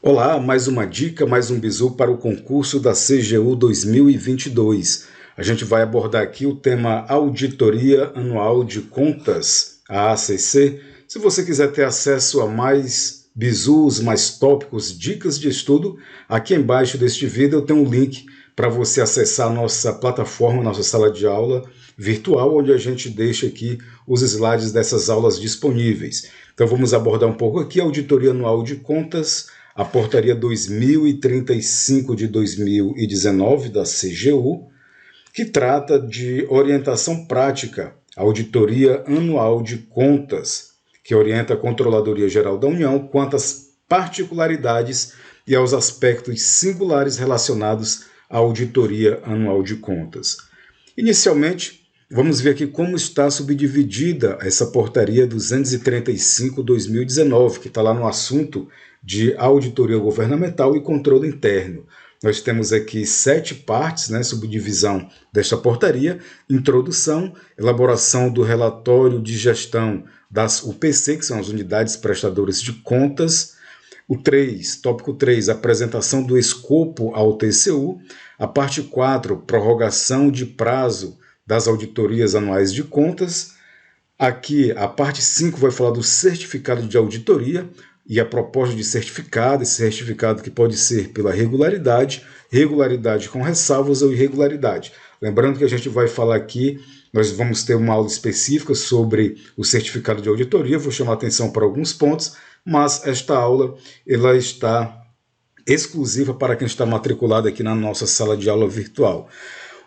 Olá, mais uma dica, mais um bizu para o concurso da CGU 2022. A gente vai abordar aqui o tema Auditoria Anual de Contas, a ACC. Se você quiser ter acesso a mais bizus, mais tópicos, dicas de estudo, aqui embaixo deste vídeo eu tenho um link para você acessar a nossa plataforma, nossa sala de aula virtual, onde a gente deixa aqui os slides dessas aulas disponíveis. Então vamos abordar um pouco aqui a Auditoria Anual de Contas, a Portaria 2035 de 2019 da CGU, que trata de orientação prática, auditoria anual de contas, que orienta a Controladoria Geral da União quanto às particularidades e aos aspectos singulares relacionados à auditoria anual de contas. Inicialmente, vamos ver aqui como está subdividida essa Portaria 235/2019, que está lá no assunto de auditoria governamental e controle interno. Nós temos aqui 7 partes, subdivisão desta portaria: introdução, elaboração do relatório de gestão das UPC, que são as unidades prestadoras de contas. Tópico 3, apresentação do escopo ao TCU. A parte 4, prorrogação de prazo das auditorias anuais de contas. Aqui, a parte 5 vai falar do certificado de auditoria e a proposta de certificado, esse certificado que pode ser pela regularidade, regularidade com ressalvas ou irregularidade. Lembrando que a gente vai falar aqui, nós vamos ter uma aula específica sobre o certificado de auditoria, vou chamar a atenção para alguns pontos, mas esta aula ela está exclusiva para quem está matriculado aqui na nossa sala de aula virtual.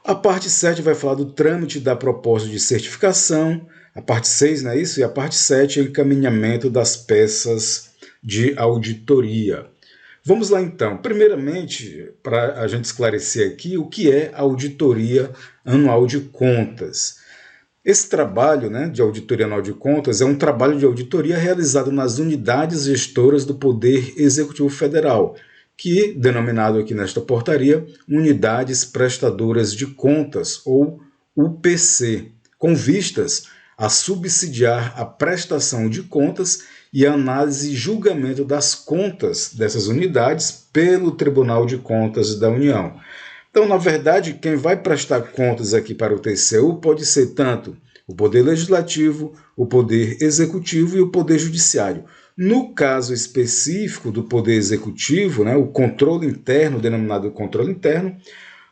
A parte 7 vai falar do trâmite da proposta de certificação, a parte 6 não é isso? E a parte 7 é o encaminhamento das peças de auditoria. Vamos lá então. Primeiramente, para a gente esclarecer aqui o que é a auditoria anual de contas. Esse trabalho de auditoria anual de contas é um trabalho de auditoria realizado nas unidades gestoras do Poder Executivo Federal, que, denominado aqui nesta portaria, Unidades Prestadoras de Contas, ou UPC, com vistas a subsidiar a prestação de contas e a análise e julgamento das contas dessas unidades pelo Tribunal de Contas da União. Então, na verdade, quem vai prestar contas aqui para o TCU pode ser tanto o Poder Legislativo, o Poder Executivo e o Poder Judiciário. No caso específico do Poder Executivo, o controle interno, denominado controle interno,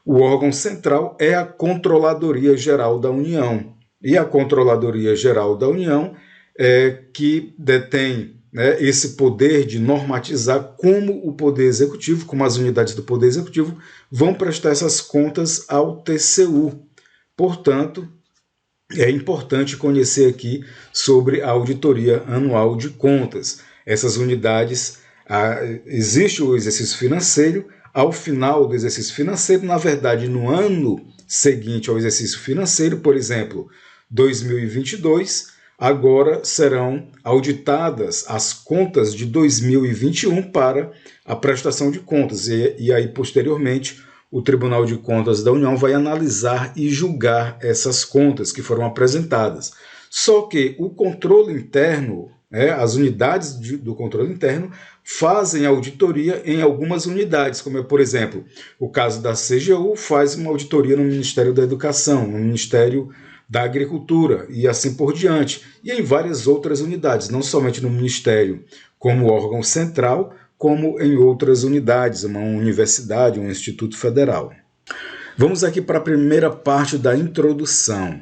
o órgão central é a Controladoria Geral da União. E a Controladoria Geral da União que detém esse poder de normatizar como o Poder Executivo, como as unidades do Poder Executivo, vão prestar essas contas ao TCU. Portanto, é importante conhecer aqui sobre a auditoria anual de contas. Essas unidades, existe o exercício financeiro, ao final do exercício financeiro, na verdade, no ano seguinte ao exercício financeiro, por exemplo, 2022, agora serão auditadas as contas de 2021 para a prestação de contas. E aí, posteriormente, o Tribunal de Contas da União vai analisar e julgar essas contas que foram apresentadas. Só que o controle interno, as unidades do controle interno, fazem auditoria em algumas unidades, como é, por exemplo, o caso da CGU, faz uma auditoria no Ministério da Educação, no Ministério da Agricultura e assim por diante, e em várias outras unidades, não somente no Ministério como órgão central, como em outras unidades, uma universidade, um instituto federal. Vamos aqui para a primeira parte da introdução.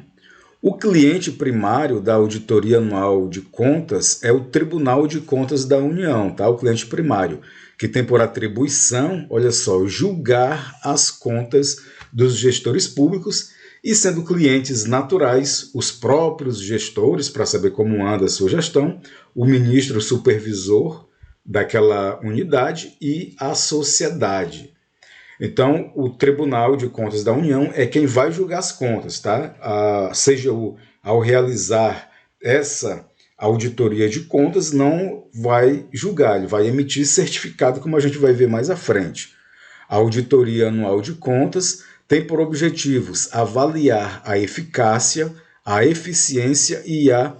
O cliente primário da auditoria anual de contas é o Tribunal de Contas da União, tá? O cliente primário, que tem por atribuição, olha só, julgar as contas dos gestores públicos e sendo clientes naturais, os próprios gestores, para saber como anda a sua gestão, o ministro supervisor daquela unidade e a sociedade. Então, o Tribunal de Contas da União é quem vai julgar as contas, tá? A CGU, ao realizar essa auditoria de contas, não vai julgar, ele vai emitir certificado, como a gente vai ver mais à frente. A auditoria anual de contas tem por objetivos avaliar a eficácia, a eficiência e a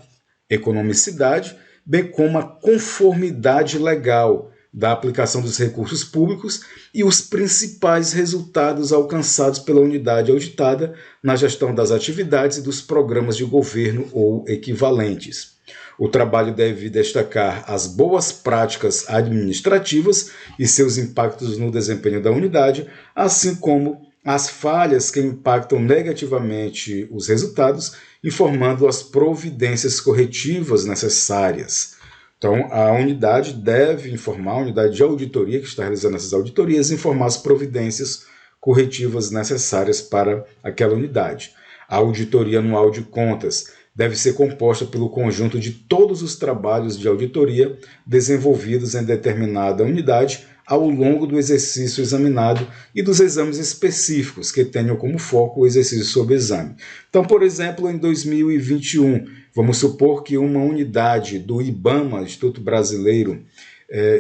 economicidade, bem como a conformidade legal da aplicação dos recursos públicos e os principais resultados alcançados pela unidade auditada na gestão das atividades e dos programas de governo ou equivalentes. O trabalho deve destacar as boas práticas administrativas e seus impactos no desempenho da unidade, assim como as falhas que impactam negativamente os resultados, informando as providências corretivas necessárias. Então, a unidade deve informar, a unidade de auditoria que está realizando essas auditorias, informar as providências corretivas necessárias para aquela unidade. A auditoria anual de contas deve ser composta pelo conjunto de todos os trabalhos de auditoria desenvolvidos em determinada unidade ao longo do exercício examinado e dos exames específicos que tenham como foco o exercício sob exame. Então, por exemplo, em 2021, vamos supor que uma unidade do IBAMA, Instituto Brasileiro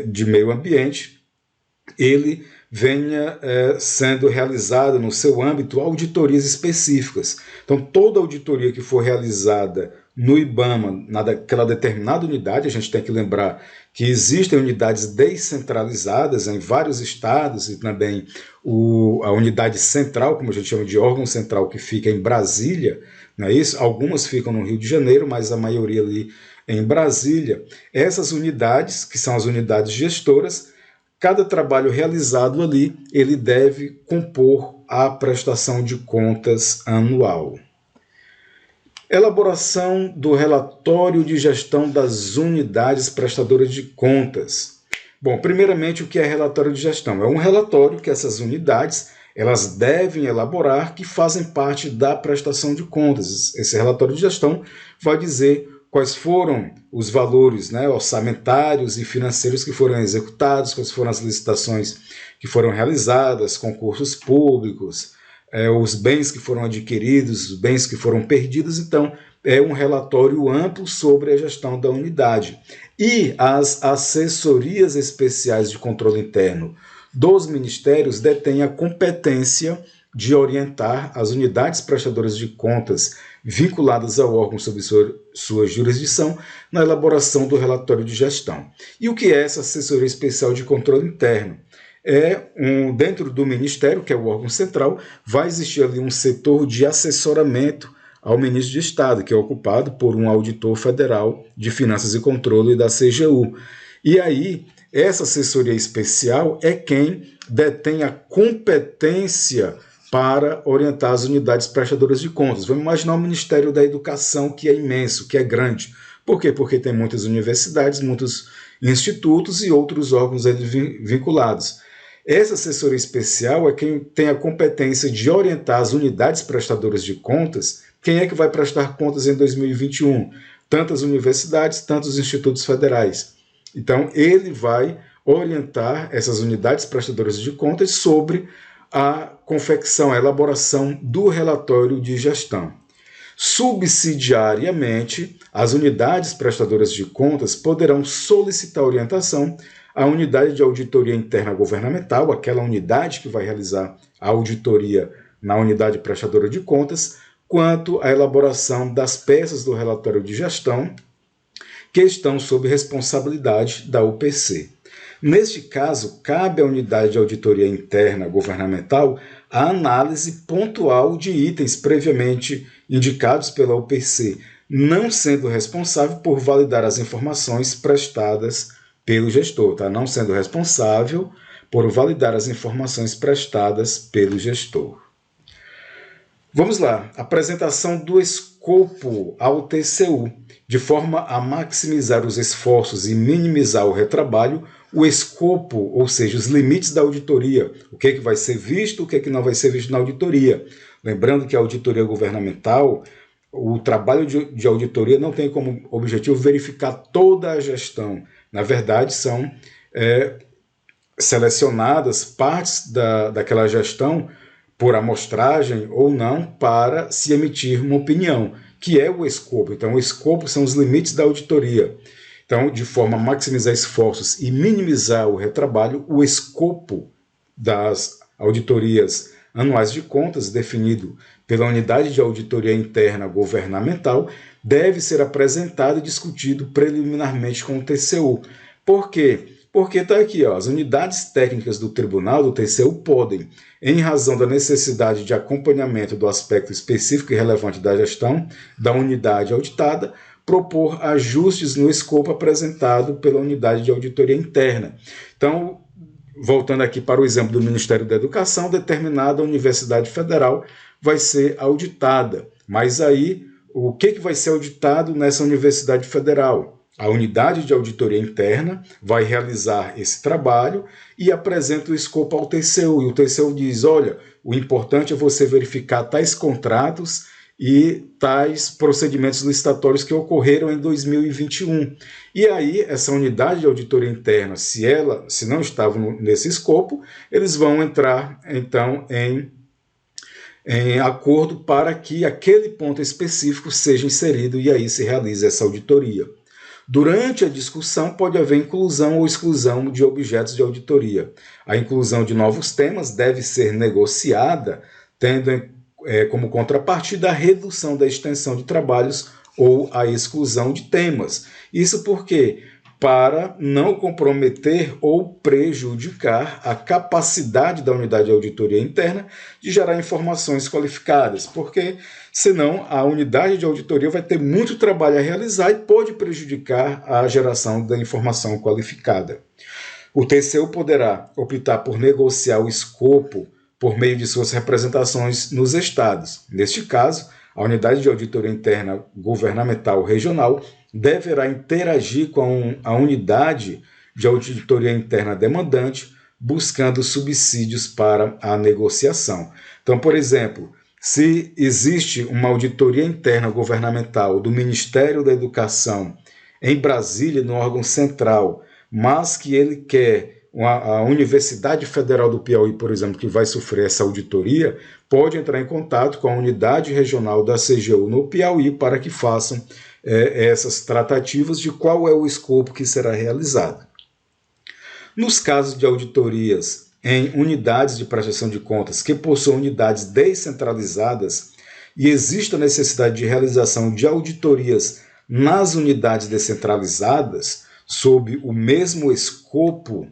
de Meio Ambiente, ele venha sendo realizada no seu âmbito auditorias específicas. Então, toda auditoria que for realizada no IBAMA, naquela determinada unidade, a gente tem que lembrar que existem unidades descentralizadas em vários estados e também a unidade central, como a gente chama de órgão central, que fica em Brasília, não é isso? Algumas ficam no Rio de Janeiro, mas a maioria ali em Brasília. Essas unidades, que são as unidades gestoras, cada trabalho realizado ali, ele deve compor a prestação de contas anual. Elaboração do relatório de gestão das unidades prestadoras de contas. Bom, primeiramente, o que é relatório de gestão? É um relatório que essas unidades elas devem elaborar que fazem parte da prestação de contas. Esse relatório de gestão vai dizer quais foram os valores orçamentários e financeiros que foram executados, quais foram as licitações que foram realizadas, concursos públicos, os bens que foram adquiridos, os bens que foram perdidos. Então, é um relatório amplo sobre a gestão da unidade. E as assessorias especiais de controle interno dos ministérios detêm a competência de orientar as unidades prestadoras de contas vinculadas ao órgão sob sua jurisdição na elaboração do relatório de gestão. E o que é essa assessoria especial de controle interno? Dentro do Ministério, que é o órgão central, vai existir ali um setor de assessoramento ao ministro de Estado, que é ocupado por um auditor federal de Finanças e Controle da CGU. E aí, essa assessoria especial é quem detém a competência para orientar as unidades prestadoras de contas. Vamos imaginar o Ministério da Educação, que é imenso, que é grande. Por quê? Porque tem muitas universidades, muitos institutos e outros órgãos vinculados. Essa assessoria especial é quem tem a competência de orientar as unidades prestadoras de contas. Quem é que vai prestar contas em 2021? Tantas universidades, tantos institutos federais. Então, ele vai orientar essas unidades prestadoras de contas sobre a confecção, a elaboração do relatório de gestão. Subsidiariamente, as unidades prestadoras de contas poderão solicitar orientação à unidade de auditoria interna governamental, aquela unidade que vai realizar a auditoria na unidade prestadora de contas, quanto à elaboração das peças do relatório de gestão que estão sob responsabilidade da UPC. Neste caso, cabe à unidade de auditoria interna governamental a análise pontual de itens previamente indicados pela UPC, não sendo responsável por validar as informações prestadas pelo gestor, tá? Não sendo responsável por validar as informações prestadas pelo gestor. Vamos lá, apresentação do escopo ao TCU. De forma a maximizar os esforços e minimizar o retrabalho, o escopo, ou seja, os limites da auditoria, o que é que vai ser visto, o que é que não vai ser visto na auditoria. Lembrando que a auditoria governamental, o trabalho de auditoria não tem como objetivo verificar toda a gestão. Na verdade, são selecionadas partes daquela gestão por amostragem ou não para se emitir uma opinião, que é o escopo. Então, o escopo são os limites da auditoria. Então, de forma a maximizar esforços e minimizar o retrabalho, o escopo das auditorias anuais de contas, definido pela unidade de auditoria interna governamental, deve ser apresentado e discutido preliminarmente com o TCU. Por quê? Porque está aqui, ó, as unidades técnicas do tribunal, do TCU, podem, em razão da necessidade de acompanhamento do aspecto específico e relevante da gestão da unidade auditada, propor ajustes no escopo apresentado pela unidade de auditoria interna. Então, voltando aqui para o exemplo do Ministério da Educação, determinada universidade federal vai ser auditada. Mas aí, o que vai ser auditado nessa universidade federal? A unidade de auditoria interna vai realizar esse trabalho e apresenta o escopo ao TCU. E o TCU diz, olha, o importante é você verificar tais contratos e tais procedimentos licitatórios que ocorreram em 2021. E aí, essa unidade de auditoria interna, se não estavam nesse escopo, eles vão entrar, então, em acordo para que aquele ponto específico seja inserido e aí se realize essa auditoria. Durante a discussão, pode haver inclusão ou exclusão de objetos de auditoria. A inclusão de novos temas deve ser negociada, tendo como contrapartida a redução da extensão de trabalhos ou a exclusão de temas. Isso porque, para não comprometer ou prejudicar a capacidade da unidade de auditoria interna de gerar informações qualificadas, porque senão a unidade de auditoria vai ter muito trabalho a realizar e pode prejudicar a geração da informação qualificada. O TCU poderá optar por negociar o escopo por meio de suas representações nos estados. Neste caso, a unidade de auditoria interna governamental regional deverá interagir com a unidade de auditoria interna demandante, buscando subsídios para a negociação. Então, por exemplo, se existe uma auditoria interna governamental do Ministério da Educação em Brasília, no órgão central, mas que ele quer a Universidade Federal do Piauí, por exemplo, que vai sofrer essa auditoria, pode entrar em contato com a unidade regional da CGU no Piauí para que façam essas tratativas de qual é o escopo que será realizado. Nos casos de auditorias em unidades de prestação de contas que possuem unidades descentralizadas e existe a necessidade de realização de auditorias nas unidades descentralizadas, sob o mesmo escopo,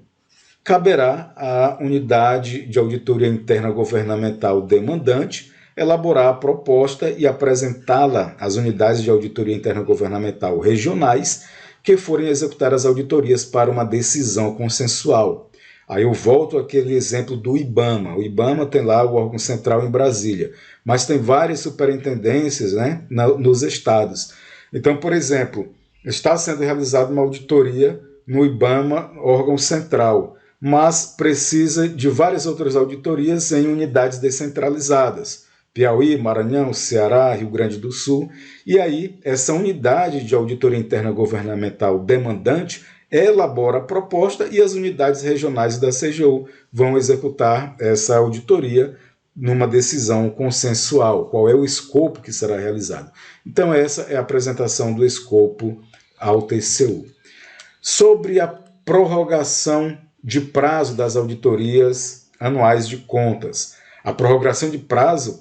caberá à unidade de auditoria interna governamental demandante elaborar a proposta e apresentá-la às unidades de auditoria interna governamental regionais que forem executar as auditorias para uma decisão consensual. Aí eu volto àquele exemplo do IBAMA. O IBAMA tem lá o órgão central em Brasília, mas tem várias superintendências, né, nos estados. Então, por exemplo, está sendo realizada uma auditoria no IBAMA, órgão central, mas precisa de várias outras auditorias em unidades descentralizadas. Piauí, Maranhão, Ceará, Rio Grande do Sul. E aí, essa unidade de auditoria interna governamental demandante elabora a proposta e as unidades regionais da CGU vão executar essa auditoria numa decisão consensual. Qual é o escopo que será realizado? Então, essa é a apresentação do escopo ao TCU. Sobre a prorrogação de prazo das auditorias anuais de contas. A prorrogação de prazo,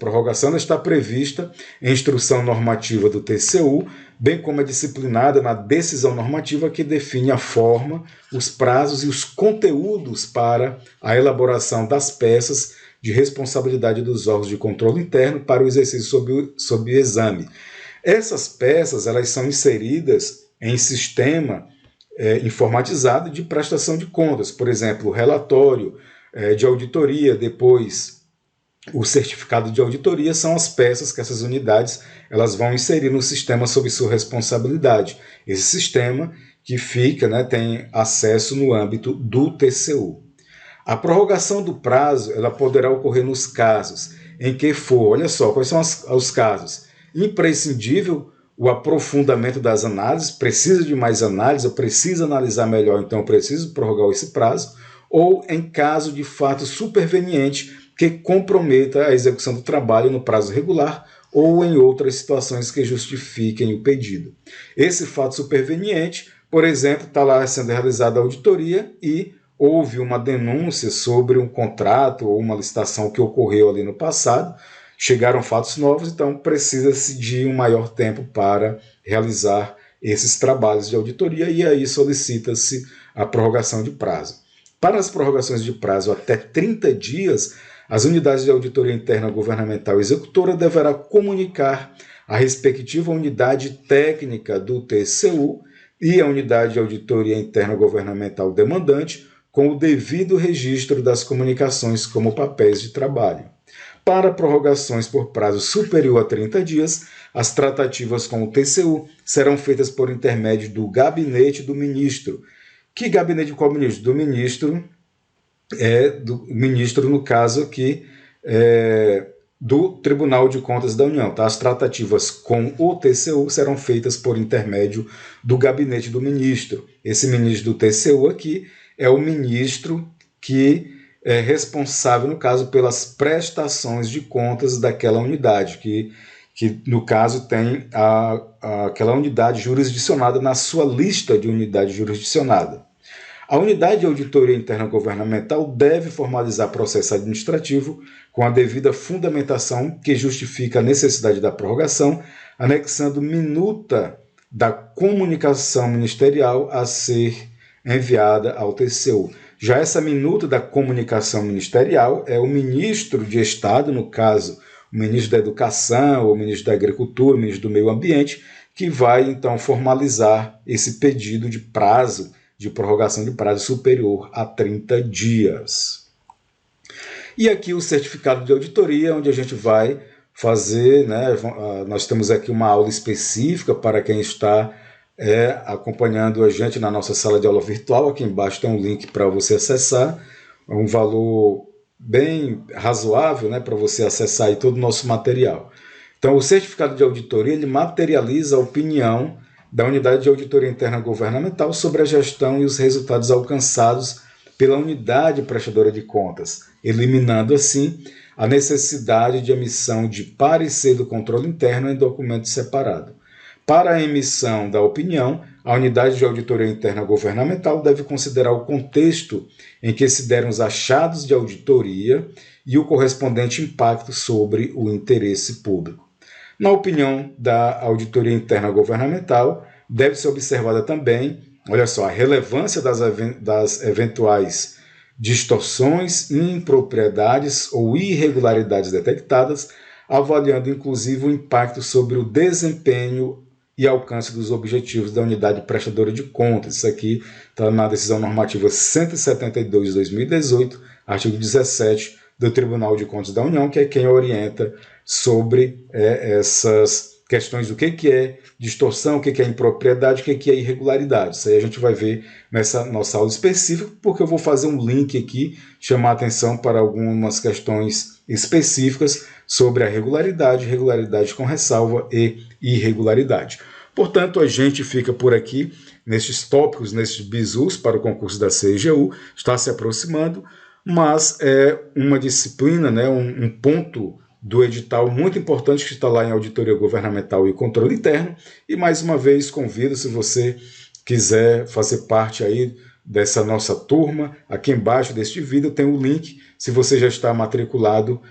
está prevista em instrução normativa do TCU, bem como é disciplinada na decisão normativa que define a forma, os prazos e os conteúdos para a elaboração das peças de responsabilidade dos órgãos de controle interno para o exercício sob exame. Essas peças elas são inseridas em sistema informatizado de prestação de contas, por exemplo, o relatório de auditoria, depois o certificado de auditoria, são as peças que essas unidades elas vão inserir no sistema sob sua responsabilidade. Esse sistema que fica, tem acesso no âmbito do TCU. A prorrogação do prazo ela poderá ocorrer nos casos em que for, olha só, quais são os casos? Imprescindível o aprofundamento das análises, precisa de mais análise, eu preciso analisar melhor, então eu preciso prorrogar esse prazo, ou em caso de fato superveniente que comprometa a execução do trabalho no prazo regular ou em outras situações que justifiquem o pedido. Esse fato superveniente, por exemplo, está lá sendo realizada a auditoria e houve uma denúncia sobre um contrato ou uma licitação que ocorreu ali no passado, chegaram fatos novos, então precisa-se de um maior tempo para realizar esses trabalhos de auditoria e aí solicita-se a prorrogação de prazo. Para as prorrogações de prazo até 30 dias, as unidades de auditoria interna governamental executora deverá comunicar a respectiva unidade técnica do TCU e a unidade de auditoria interna governamental demandante com o devido registro das comunicações como papéis de trabalho. Para prorrogações por prazo superior a 30 dias, as tratativas com o TCU serão feitas por intermédio do gabinete do ministro. Que gabinete qual ministro? Do ministro, no caso aqui, do Tribunal de Contas da União. Tá? As tratativas com o TCU serão feitas por intermédio do gabinete do ministro. Esse ministro do TCU aqui é o ministro que é responsável, no caso, pelas prestações de contas daquela unidade, que no caso tem aquela unidade jurisdicionada na sua lista de unidade jurisdicionada. A unidade de auditoria interna governamental deve formalizar processo administrativo com a devida fundamentação que justifica a necessidade da prorrogação, anexando minuta da comunicação ministerial a ser enviada ao TCU. Já essa minuta da comunicação ministerial é o ministro de Estado, no caso, o ministro da Educação, o ministro da Agricultura, o ministro do Meio Ambiente, que vai então formalizar esse pedido de prazo, de prorrogação de prazo superior a 30 dias. E aqui o certificado de auditoria, onde a gente vai fazer, nós temos aqui uma aula específica para quem está acompanhando a gente na nossa sala de aula virtual. Aqui embaixo tem um link para você acessar, um valor bem razoável, para você acessar aí todo o nosso material. Então, o certificado de auditoria, ele materializa a opinião da unidade de auditoria interna governamental sobre a gestão e os resultados alcançados pela unidade prestadora de contas, eliminando assim a necessidade de emissão de parecer do controle interno em documento separado. Para a emissão da opinião, a unidade de auditoria interna governamental deve considerar o contexto em que se deram os achados de auditoria e o correspondente impacto sobre o interesse público. Na opinião da auditoria interna governamental, deve ser observada também, olha só, a relevância das eventuais distorções, impropriedades ou irregularidades detectadas, avaliando inclusive o impacto sobre o desempenho e alcance dos objetivos da unidade prestadora de contas. Isso aqui está na decisão normativa 172 de 2018, artigo 17 do Tribunal de Contas da União, que é quem orienta sobre essas questões do que é distorção, o que é impropriedade, o que é irregularidade. Isso aí a gente vai ver nessa nossa aula específica, porque eu vou fazer um link aqui, chamar a atenção para algumas questões específicas sobre a regularidade, regularidade com ressalva e irregularidade. Portanto, a gente fica por aqui nesses tópicos, nesses bizus para o concurso da CGU, está se aproximando, mas é uma disciplina, um ponto do edital muito importante que está lá em Auditoria Governamental e Controle Interno. E mais uma vez convido, se você quiser fazer parte aí dessa nossa turma, aqui embaixo deste vídeo tem o link. Se você já está matriculado,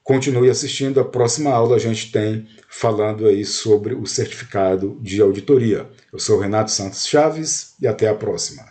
continue assistindo. A próxima aula a gente tem falando aí sobre o certificado de auditoria. Eu sou Renato Santos Chaves e até a próxima.